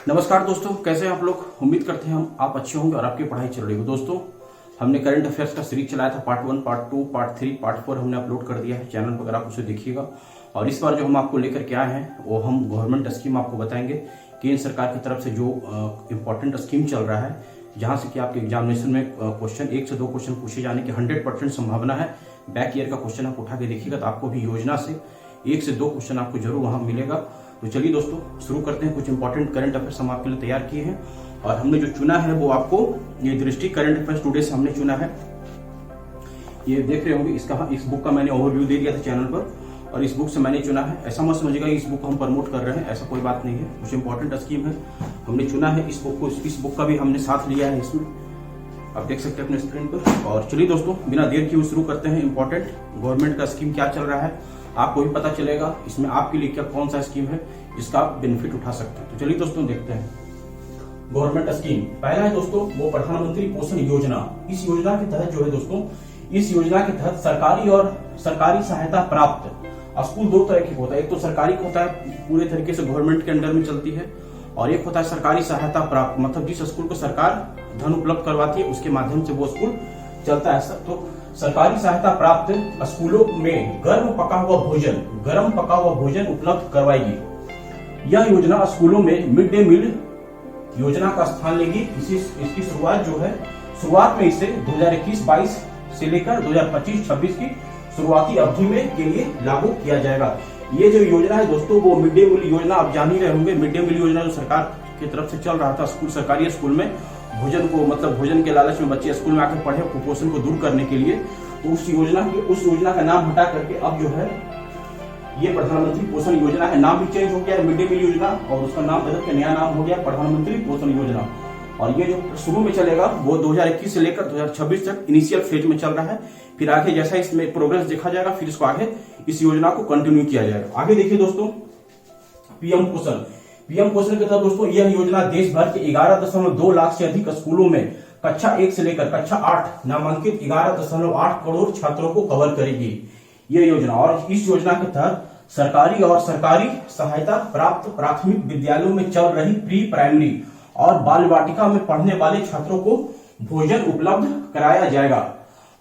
नमस्कार दोस्तों, कैसे हैं आप लोग। उम्मीद करते हैं आप अच्छे होंगे और आपकी पढ़ाई चल रही हो। दोस्तों, हमने करंट अफेयर्स का सीरीज चलाया था, पार्ट 1, पार्ट 2, पार्ट 3, पार्ट 4 हमने अपलोड कर दिया है चैनल पर, अगर आप उसे देखिएगा। और इस बार जो हम आपको लेकर के आए हैं वो हम गवर्नमेंट स्कीम आपको बताएंगे। केंद्र सरकार की तरफ से जो इम्पोर्टेंट स्कीम चल रहा है, जहां से कि आपके एग्जामिनेशन में क्वेश्चन 1 से 2 क्वेश्चन पूछे जाने की 100% संभावना है। बैक ईयर का क्वेश्चन आप उठा के देखिएगा तो आपको भी योजना से 1 से 2 क्वेश्चन आपको जरूर वहां मिलेगा। तो चलिए दोस्तों, शुरू करते हैं। कुछ इंपॉर्टेंट करंट अफेयर्स हम आपके लिए तैयार किए हैं और हमने जो चुना है वो आपको ये दृष्टि करंट अफेयर्स टुडे से हमने चुना है। ये देख रहे होंगे, इस बुक का मैंने ओवरव्यू दे दिया था चैनल पर और इस बुक से मैंने चुना है। ऐसा मत समझिएगा इस बुक को हम प्रमोट कर रहे हैं, ऐसा कोई बात नहीं है। कुछ इंपॉर्टेंट स्कीम है, हमने चुना है इस बुक को। इस बुक का भी हमने साथ लिया है, इसमें आप देख सकते हैं अपने स्क्रीन पर। और चलिए दोस्तों, बिना देर किए शुरू करते हैं। इंपॉर्टेंट गवर्नमेंट का स्कीम क्या चल रहा है आपको भी पता चलेगा, इसमें आपके लिए क्या कौन सा स्कीम है जिसका आप बेनिफिट उठा सकते हैं। तो चलिए दोस्तों देखते हैं गवर्नमेंट स्कीम। पहला है दोस्तों वो प्रधानमंत्री पोषण योजना। इस योजना के तहत जो है दोस्तों, इस योजना के तहत सरकारी और सरकारी सहायता प्राप्त स्कूल 2 तरह के होता है। एक तो सरकारी होता है, पूरे तरीके से गवर्नमेंट के अंडर में चलती है, और एक होता है सरकारी सहायता प्राप्त, मतलब जिस स्कूल को सरकार धन उपलब्ध करवाती है उसके माध्यम से वो स्कूल चलता है। तो सरकारी सहायता प्राप्त स्कूलों में गरम पका हुआ भोजन उपलब्ध करवाएगी। यह योजना स्कूलों में मिड डे मील योजना का स्थान लेगी। इसकी शुरुआत जो है, शुरुआत में इसे 2021-22 से लेकर 2025-26 की शुरुआती अवधि में के लिए लागू किया जाएगा। ये जो योजना है दोस्तों, वो मिड डे मील योजना, आप जान ही रहे होंगे। मिड डे मील योजना जो सरकार की तरफ से चल रहा था, सरकारी स्कूल में भोजन को, मतलब भोजन के लालच में बच्चे स्कूल में आकर पढ़े, कुपोषण को दूर करने के लिए। तो उस योजना का नाम हटा करके अब जो है ये प्रधानमंत्री पोषण योजना है। नाम भी चेंज हो गया है, मिड डे मील योजना, और उसका नाम बदल के नया नाम हो गया प्रधानमंत्री पोषण योजना। और ये जो शुरू में चलेगा वो 2021 से लेकर 2026 तक इनिशियल फेज में चल रहा है। फिर आगे जैसा इसमें प्रोग्रेस देखा जाएगा, फिर इसको आगे इस योजना को कंटिन्यू किया जाएगा। आगे देखिए दोस्तों, पीएम पोषण के तहत दोस्तों यह योजना देश भर के 11.2 लाख से अधिक स्कूलों में कक्षा 1 से लेकर कक्षा 8 नामांकित 11.8 करोड़ छात्रों को कवर करेगी ये योजना। और इस योजना के तहत सरकारी और सरकारी सहायता प्राप्त प्राथमिक विद्यालयों में चल रही प्री प्राइमरी और बाल वाटिका में पढ़ने वाले छात्रों को भोजन उपलब्ध कराया जाएगा।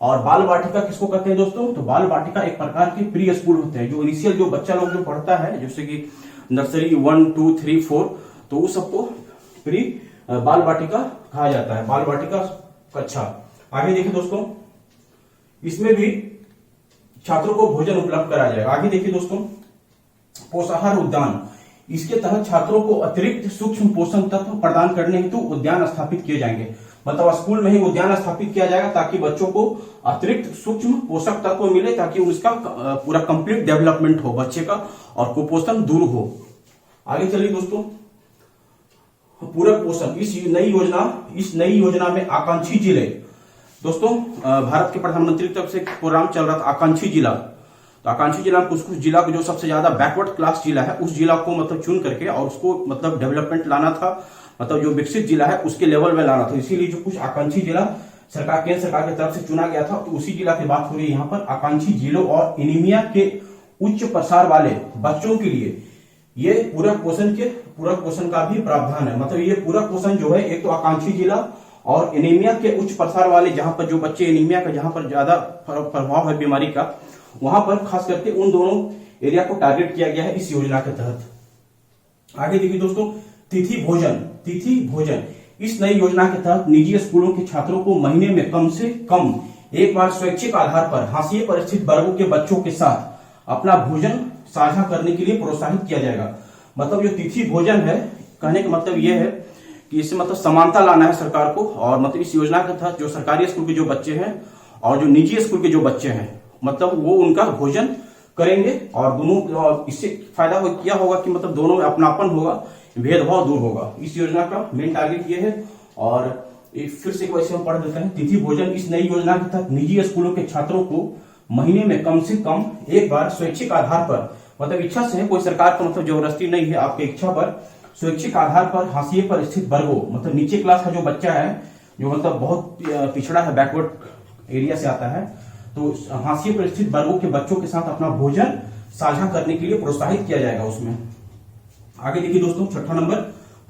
और बाल वाटिका किसको कहते हैं दोस्तों? तो बाल वाटिका एक प्रकार के प्री स्कूल होते हैं, जो इनिशियल जो बच्चा लोग जो पढ़ता है, जैसे कि नर्सरी 1, 2, 3, 4, तो उस सबको प्री बाल वाटिका कहा जाता है, बाल वाटिका कक्षा। आगे देखिए दोस्तों, इसमें भी छात्रों को भोजन उपलब्ध कराया जाएगा। आगे देखिए दोस्तों, पोषाहार उद्यान। इसके तहत छात्रों को अतिरिक्त सूक्ष्म पोषण तत्व प्रदान करने हेतु उद्यान स्थापित किए जाएंगे। मतलब स्कूल में ही उद्यान स्थापित किया जाएगा ताकि बच्चों को अतिरिक्त सूक्ष्म पोषक तत्व मिले, ताकि उसका पूरा कंप्लीट डेवलपमेंट हो बच्चे का और कुपोषण दूर हो। आगे चलिए दोस्तों, पूरक पोषण। इस नई योजना में आकांक्षी जिले, दोस्तों भारत के प्रधानमंत्री की तरफ से प्रोग्राम चल रहा था आकांक्षी जिला। तो आकांक्षी जिला कुछ जिला को जो सबसे ज्यादा बैकवर्ड क्लास जिला है, उस जिला को मतलब चुन करके और उसको मतलब डेवलपमेंट लाना था, मतलब जो विकसित जिला है उसके लेवल में लाना था। इसीलिए जो कुछ आकांक्षी जिला केंद्र सरकार की तरफ से चुना गया था, तो उसी जिला की बात हो रही है यहाँ पर। आकांक्षी जिलों और एनीमिया के उच्च प्रसार वाले बच्चों के लिए ये पूरक पोषण का भी प्रावधान है। मतलब ये पूरक पोषण जो है, एक तो आकांक्षी जिला और एनीमिया के उच्च प्रसार वाले, जहां पर जो बच्चे एनीमिया का जहां पर ज्यादा प्रभाव है बीमारी का, वहां पर खास करके उन दोनों एरिया को टारगेट किया गया है इस योजना के तहत। आगे देखिए दोस्तों, तिथि भोजन। इस नई योजना के तहत निजी स्कूलों के छात्रों को महीने में कम से कम एक बार स्वैच्छिक आधार पर हाशिए पर स्थित वर्गों के बच्चों के साथ अपना भोजन साझा करने के लिए प्रोत्साहित किया जाएगा। मतलब जो तिथि भोजन है, कहने का मतलब यह है कि इससे मतलब समानता लाना है सरकार को। और मतलब इस योजना के तहत जो सरकारी स्कूल के जो बच्चे हैं और जो निजी स्कूल के जो बच्चे हैं, मतलब वो उनका भोजन करेंगे और दोनों, इससे फायदा क्या होगा कि मतलब दोनों में अपनापन होगा, भेदभाव दूर होगा। इस योजना का मेन टारगेट ये है। और फिर से वैसे हम पढ़ देते हैं, तिथि भोजन। इस नई योजना के तहत निजी स्कूलों के छात्रों को महीने में कम से कम एक बार स्वैच्छिक आधार पर, मतलब इच्छा से है, कोई सरकार का मतलब जबरदस्ती नहीं है, आपके इच्छा पर स्वैच्छिक आधार पर हाशिए पर स्थित वर्गों, मतलब नीचे क्लास का जो बच्चा है, जो मतलब बहुत पिछड़ा है, बैकवर्ड एरिया से आता है, तो हाशिए पर स्थित वर्गों के बच्चों के साथ अपना भोजन साझा करने के लिए प्रोत्साहित किया जाएगा उसमें। आगे देखिए दोस्तों, छठा नंबर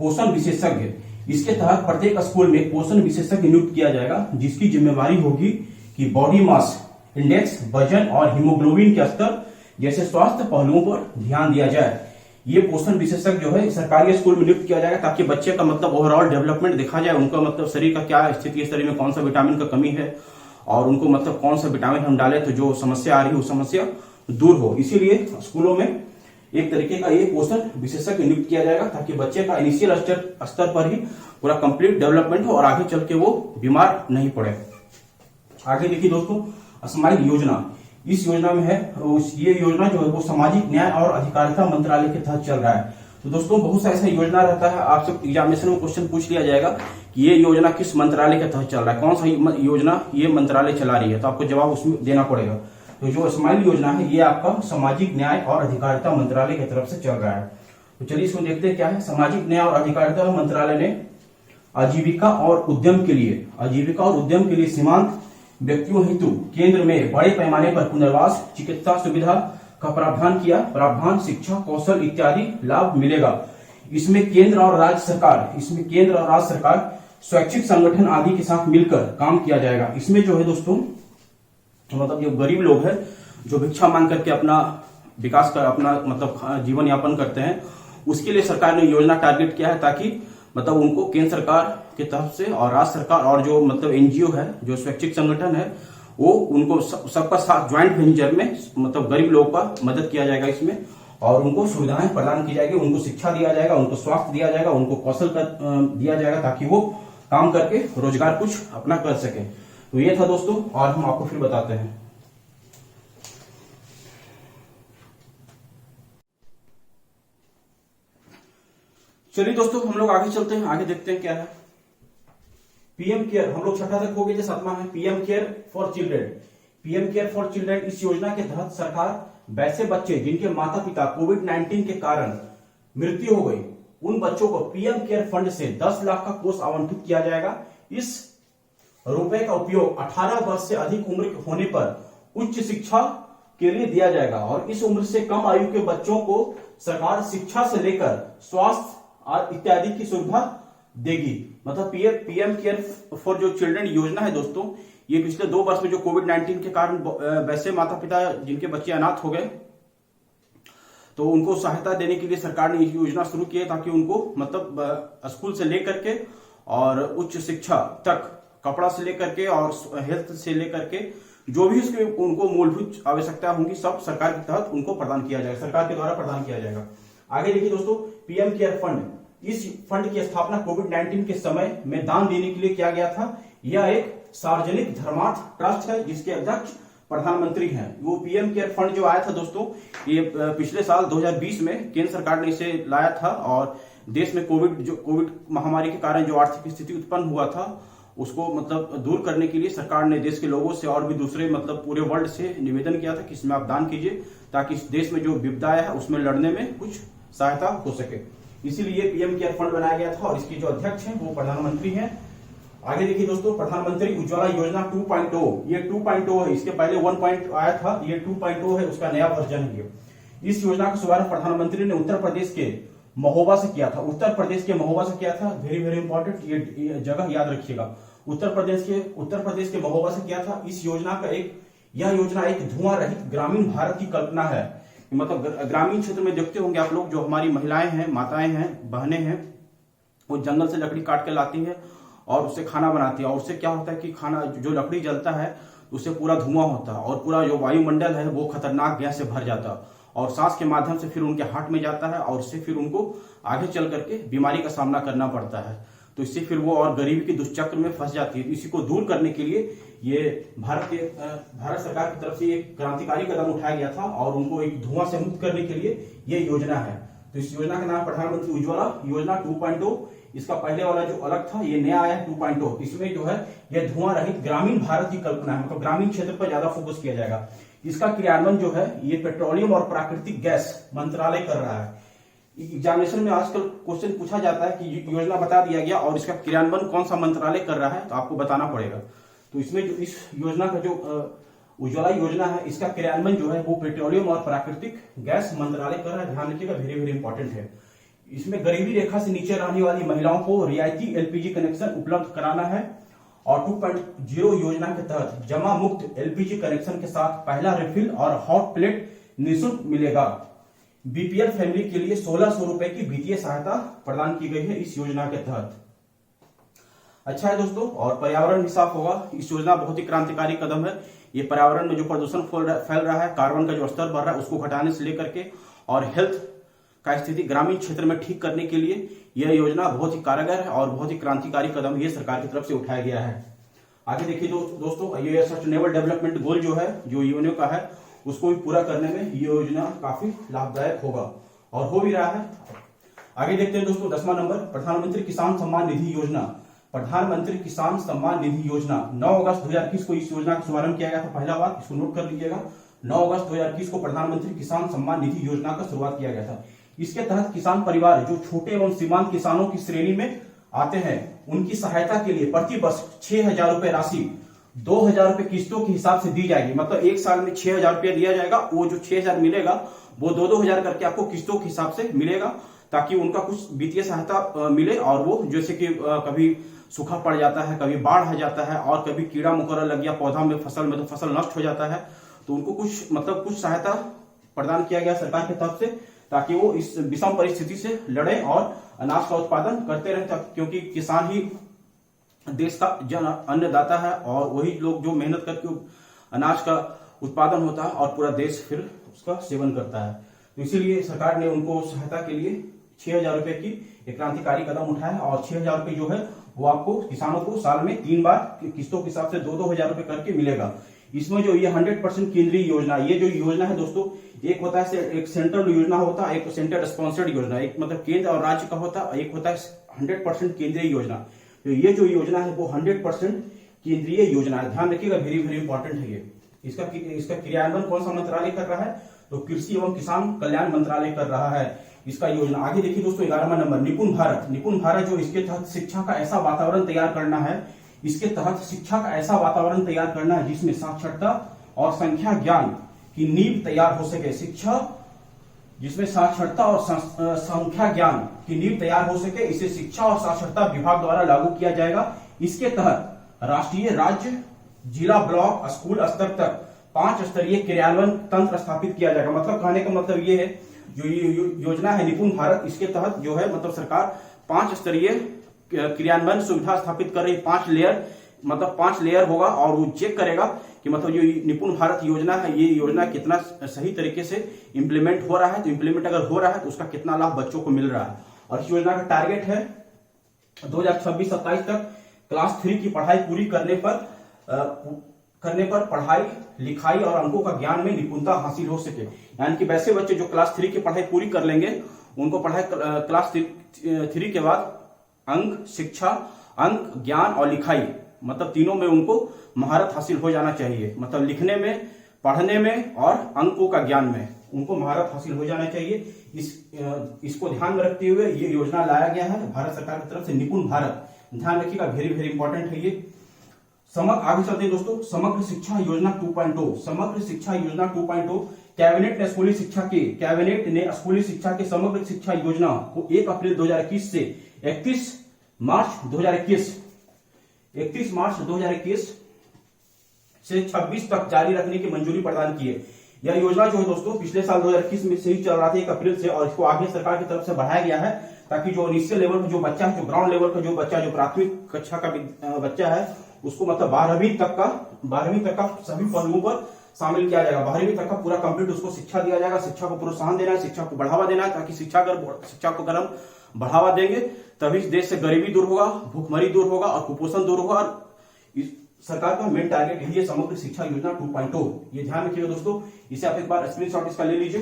पोषण विशेषज्ञ। इसके तहत प्रत्येक स्कूल में एक पोषण विशेषज्ञ नियुक्त किया जाएगा, जिसकी जिम्मेवारी होगी कि बॉडी मास इंडेक्स, वजन और हीमोग्लोबिन के स्तर जैसे स्वास्थ्य पहलुओं पर ध्यान दिया जाए। ये पोषण विशेषज्ञ जो है सरकारी स्कूल में नियुक्त किया जाएगा, ताकि बच्चे का मतलब ओवरऑल डेवलपमेंट देखा जाए, उनका मतलब शरीर का क्या स्थिति है, शरीर में कौन सा विटामिन का कमी है और उनको मतलब कौन सा विटामिन हम डालें तो जो समस्या आ रही है वो समस्या दूर हो। इसीलिए स्कूलों में एक तरीके का ये पोषण विशेषज्ञ नियुक्त किया जाएगा, ताकि बच्चे का इनिशियल स्तर पर ही पूरा कंप्लीट डेवलपमेंट हो और आगे चल के वो बीमार नहीं पड़े। आगे देखिए दोस्तों, स्माइल योजना। इस योजना में है ये योजना जो है वो सामाजिक न्याय और अधिकारिता मंत्रालय के तहत चल रहा है। तो दोस्तों बहुत सा ऐसा योजना रहता है, आपसे एग्जामिनेशन में क्वेश्चन पूछ लिया जाएगा कि ये योजना किस मंत्रालय के तहत चल रहा है, कौन सा योजना ये मंत्रालय चला रही है, तो आपको जवाब उसमें देना पड़ेगा। तो जो स्माइल योजना है ये आपका सामाजिक न्याय और अधिकारिता मंत्रालय की तरफ से चल रहा है। तो चलिए इसको देखते हैं क्या है। सामाजिक न्याय और अधिकारिता मंत्रालय ने आजीविका और उद्यम के लिए सीमांत व्यक्तियों हेतु केंद्र में बड़े पैमाने पर पुनर्वास चिकित्सा सुविधा का प्रावधान किया। प्रावधान शिक्षा, कौशल इत्यादि लाभ मिलेगा। इसमें केंद्र और राज्य सरकार स्वैच्छिक संगठन आदि के साथ मिलकर काम किया जाएगा। इसमें जो है दोस्तों मतलब जो गरीब लोग हैं जो भिक्षा मांग करके अपना विकास कर अपना मतलब जीवन यापन करते हैं, उसके लिए सरकार ने योजना टारगेट किया है, ताकि मतलब उनको केंद्र सरकार की तरफ से और राज्य सरकार और जो मतलब एनजीओ है, जो स्वैच्छिक संगठन है, वो उनको सबका साथ ज्वाइंट वेंचर में मतलब गरीब लोगों का मदद किया जाएगा इसमें, और उनको सुविधाएं प्रदान की जाएगी, उनको शिक्षा दिया जाएगा, उनको स्वास्थ्य दिया जाएगा, उनको कौशल दिया जाएगा, ताकि वो काम करके रोजगार कुछ अपना कर सके। तो ये था दोस्तों, और हम आपको फिर बताते हैं। चलिए दोस्तों हम लोग आगे चलते हैं, आगे देखते हैं क्या है। पीएम केयर, हम लोग छठा तक हो गए, जो सातवां है PM care for children. PM care for children, इस योजना के तहत सरकार वैसे बच्चे जिनके माता पिता कोविड-19 के कारण मृत्यु हो गई, उन बच्चों को पीएम केयर फंड से 10 लाख का कोष आवंटित किया जाएगा। इस रुपए का उपयोग 18 वर्ष से अधिक उम्र होने पर उच्च शिक्षा के लिए दिया जाएगा, और इस उम्र से कम आयु के बच्चों को सरकार शिक्षा से लेकर स्वास्थ्य इत्यादि की सुविधा देगी। मतलब पीएम केयर फॉर जो चिल्ड्रन योजना है दोस्तों, ये पिछले 2 वर्ष में जो कोविड-19 के कारण वैसे माता पिता जिनके बच्चे अनाथ हो गए, तो उनको सहायता देने के लिए सरकार ने ये योजना शुरू की है, ताकि उनको मतलब स्कूल से लेकर के और उच्च शिक्षा तक, कपड़ा से लेकर के और हेल्थ से लेकर के जो भी उसके उनको मूलभूत आवश्यकता होंगी, सब सरकार के तहत उनको प्रदान किया जाएगा, सरकार के द्वारा प्रदान किया जाएगा। आगे देखिए दोस्तों, पीएम केयर फंड, इस फंड की स्थापना कोविड-19 के समय में दान देने के लिए किया गया था। यह एक सार्वजनिक धर्मार्थ ट्रस्ट है, जिसके अध्यक्ष प्रधानमंत्री हैं। वो पीएम केयर फंड जो आया था दोस्तों, ये पिछले साल 2020 में केंद्र सरकार ने इसे लाया था, और देश में कोविड महामारी के कारण जो आर्थिक स्थिति उत्पन्न हुआ था उसको मतलब दूर करने के लिए सरकार ने देश के लोगों से और भी दूसरे मतलब पूरे वर्ल्ड से निवेदन किया था कि इसमें आप दान कीजिए, ताकि इस देश में जो विपदाएं है उसमें लड़ने में कुछ सहायता हो सके। इसीलिए पीएम केयर फंड बनाया गया था, और इसके जो अध्यक्ष हैं वो प्रधानमंत्री हैं। आगे देखिए दोस्तों, प्रधानमंत्री उज्ज्वला योजना 2.0, ये 2.0 है, इसके पहले 1 आया था, ये 2.0 है, उसका नया वर्जन है। इस योजना का शुभारंभ प्रधानमंत्री ने उत्तर प्रदेश के महोबा से किया था। उत्तर प्रदेश के महोबा से किया था, वेरी वेरी इंपॉर्टेंट, ये जगह याद रखिएगा। उत्तर प्रदेश के महोबा से किया था। यह योजना एक धुआं रहित ग्रामीण भारत की कल्पना है। मतलब ग्रामीण क्षेत्र में देखते होंगे आप लोग, जो हमारी महिलाएं हैं, माताएं हैं, बहनें हैं, वो जंगल से लकड़ी काट के लाती है और उससे खाना बनाती है, और उससे क्या होता है कि खाना जो लकड़ी जलता है उससे पूरा धुआं होता है, और पूरा जो वायुमंडल है वो खतरनाक गैस से भर जाता है, और सांस के माध्यम से फिर उनके हार्ट में जाता है, और उससे फिर उनको आगे चल करके बीमारी का सामना करना पड़ता है। तो इससे फिर वो और गरीबी के दुष्चक्र में फंस जाती है। तो इसी को दूर करने के लिए ये भारत सरकार की तरफ से एक क्रांतिकारी कदम उठाया गया था, और उनको एक धुआं से मुक्त करने के लिए ये योजना है। तो इस योजना का नाम प्रधानमंत्री उज्ज्वला योजना 2.0। इसका पहले वाला जो अलग था, ये नया आया 2.0। इसमें जो है ये धुआं रहित ग्रामीण भारत की कल्पना है, मतलब ग्रामीण क्षेत्र पर ज्यादा फोकस किया जाएगा। इसका क्रियान्वयन जो है ये पेट्रोलियम और प्राकृतिक गैस मंत्रालय कर रहा है। एग्जामिनेशन में आजकल क्वेश्चन पूछा जाता है कि योजना बता दिया गया और इसका क्रियान्वयन कौन सा मंत्रालय कर रहा है, तो आपको बताना पड़ेगा। तो इसमें जो इस योजना का जो उज्ज्वला योजना है, इसका क्रियान्वयन जो है वो पेट्रोलियम और प्राकृतिक गैस मंत्रालय कर रहा है। ध्यान रखिएगा, वेरी वेरी इंपॉर्टेंट है। इसमें गरीबी रेखा से नीचे रहने वाली महिलाओं को रियायती एलपीजी कनेक्शन उपलब्ध कराना है। और 2.0 योजना के तहत जमा मुक्त एलपीजी कनेक्शन के साथ पहला रिफिल और हॉट प्लेट निःशुल्क मिलेगा। बीपीएल फैमिली के लिए 1600 रुपए की वित्तीय सहायता प्रदान की गई है इस योजना के तहत। अच्छा है दोस्तों, और पर्यावरण भी साफ होगा। इस योजना बहुत ही क्रांतिकारी कदम है। ये पर्यावरण में जो प्रदूषण फैल रहा है, कार्बन का जो स्तर बढ़ रहा है, उसको घटाने से लेकर के और हेल्थ का स्थिति ग्रामीण क्षेत्र में ठीक करने के लिए यह योजना बहुत ही कारगर है और बहुत ही क्रांतिकारी कदम ये सरकार की तरफ से उठाया गया है। आगे देखिए दोस्तों, ये सस्टेनेबल डेवलपमेंट गोल जो है, जो यूएनओ का है, उसको भी पूरा करने में ये योजना काफी लाभदायक होगा और हो भी रहा है। आगे देखते हैं दोस्तों, 10वां नंबर, प्रधानमंत्री किसान सम्मान निधि योजना। प्रधानमंत्री किसान सम्मान निधि योजना 9 अगस्त 2021 को इस योजना का शुभारंभ किया गया था। पहला बात इसको नोट कर लीजिएगा, 9 अगस्त 2021 को प्रधानमंत्री किसान सम्मान निधि योजना का शुरुआत किया गया था। इसके तहत किसान परिवार जो छोटे एवं सीमांत किसानों की श्रेणी में आते हैं, उनकी सहायता के लिए प्रति वर्ष 6,000 रुपए राशि 2,000 रुपए किस्तों के हिसाब से दी जाएगी। मतलब एक साल में 6,000 रुपया दिया जाएगा। वो जो 6,000 मिलेगा वो 2-2 करके आपको किस्तों के हिसाब से मिलेगा, ताकि उनका कुछ वित्तीय सहायता मिले। और वो जैसे कि कभी सूखा पड़ जाता है, कभी बाढ़ आ जाता है और कभी कीड़ा मकोड़ा लग गया पौधा में, फसल में, तो फसल नष्ट हो जाता है, तो उनको कुछ सहायता प्रदान किया गया सरकार की तरफ से, ताकि वो इस विषम परिस्थिति से लड़े और अनाज का उत्पादन करते रहे। क्योंकि किसान ही देश का जन अन्नदाता है और वही लोग जो मेहनत करके अनाज का उत्पादन होता है और पूरा देश फिर उसका सेवन करता है। तो इसीलिए सरकार ने उनको सहायता के लिए 6,000 रुपए की एक क्रांतिकारी कदम उठाया है। और 6,000 रुपए जो है वो आपको किसानों को साल में 3 बार किस्तों के हिसाब से 2-2 रुपए करके मिलेगा। इसमें जो ये 100% केंद्रीय योजना, ये जो योजना है दोस्तों, एक होता है एक सेंट्रल योजना होता है, एक सेंटर स्पॉन्सर्ड योजना, एक मतलब केंद्र और राज्य का होता है, एक होता है 100% केंद्रीय योजना। तो ये जो योजना है वो 100% केंद्रीय योजना है। ध्यान रखिएगा, वेरी वेरी इंपॉर्टेंट है ये। इसका क्रियान्वयन कौन सा मंत्रालय कर रहा है? तो कृषि एवं किसान कल्याण मंत्रालय कर रहा है इसका योजना। आगे देखिए दोस्तों, 11वां नंबर, निपुण भारत। निपुण भारत जो इसके तहत शिक्षा का ऐसा वातावरण तैयार करना है, इसके तहत शिक्षा का ऐसा वातावरण तैयार करना है जिसमें साक्षरता और संख्या ज्ञान की नींव तैयार हो सके। शिक्षा जिसमें साक्षरता और संख्या ज्ञान की नींव तैयार हो सके, इसे शिक्षा और साक्षरता विभाग द्वारा लागू किया जाएगा। इसके तहत राष्ट्रीय, राज्य, जिला, ब्लॉक, स्कूल स्तर तक 5 स्तरीय क्रियान्वयन तंत्र स्थापित किया जाएगा। मतलब कहने का मतलब ये है, जो ये योजना है निपुण भारत, इसके तहत जो है मतलब सरकार 5 स्तरीय क्रियान्वयन सुविधा स्थापित कर रही। 5 लेयर, मतलब 5 लेयर होगा और वो चेक करेगा कि मतलब जो निपुण भारत योजना है, ये योजना कितना सही तरीके से इंप्लीमेंट हो रहा है। तो इंप्लीमेंट अगर हो रहा है तो उसका कितना लाभ बच्चों को मिल रहा है। और इस योजना का टारगेट है 2026-27 तक क्लास 3 की पढ़ाई पूरी करने पर पढ़ाई, लिखाई और अंकों का ज्ञान में निपुणता हासिल हो सके। यानी कि वैसे बच्चे जो क्लास 3 की पढ़ाई पूरी कर लेंगे, उनको पढ़ाई क्लास 3 के बाद अंक, शिक्षा, अंक, ज्ञान और लिखाई, मतलब तीनों में उनको महारत हासिल हो जाना चाहिए। मतलब लिखने में, पढ़ने में और अंकों का ज्ञान में उनको महारत हासिल हो जाना चाहिए। इसको ध्यान में रखते हुए ये योजना लाया गया है भारत सरकार की तरफ से, निपुण भारत। ध्यान रखिएगा, वेरी वेरी इंपॉर्टेंट है ये। आगे चलते हैं दोस्तों, समग्र शिक्षा योजना 2.0। समग्र शिक्षा योजना 2.0 कैबिनेट ने स्कूली शिक्षा के समग्र शिक्षा योजना को 1 अप्रैल 2021 से 31 मार्च 2021 से 26 तक जारी रखने की मंजूरी प्रदान की है। यह योजना जो है दोस्तों पिछले साल 2021 में से ही चल रहा था 1 अप्रैल से, और इसको आगे सरकार की तरफ से बढ़ाया गया है, ताकि जो इनिशियल लेवल का जो बच्चा है, जो ग्राउंड लेवल का जो बच्चा, जो प्राथमिक कक्षा का बच्चा है, उसको मतलब 12वीं तक का सभी पहलुओं पर शामिल किया जाएगा। 12वीं तक का पूरा कंप्लीट उसको शिक्षा दिया जाएगा। शिक्षा को प्रोत्साहन देना है, शिक्षा को बढ़ावा देना है, ताकि शिक्षा को अगर हम बढ़ावा देंगे तभी देश से गरीबी दूर होगा, भूखमरी दूर होगा और कुपोषण दूर होगा। और सरकार का मेन टारगेट यही है, समग्र शिक्षा योजना 2.0। ये ध्यान रखिएगा दोस्तों, इसे आप एक बार स्क्रीनशॉट इसका ले लीजिए।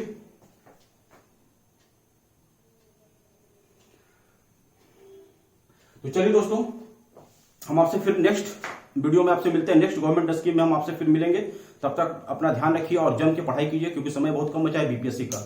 तो चलिए दोस्तों, हम आपसे फिर नेक्स्ट वीडियो में आपसे मिलते हैं। नेक्स्ट गवर्नमेंट स्कीम में हम आपसे फिर मिलेंगे। तब तक अपना ध्यान रखिए और जम के पढ़ाई कीजिए, क्योंकि समय बहुत कम बचा है बीपीएससी का।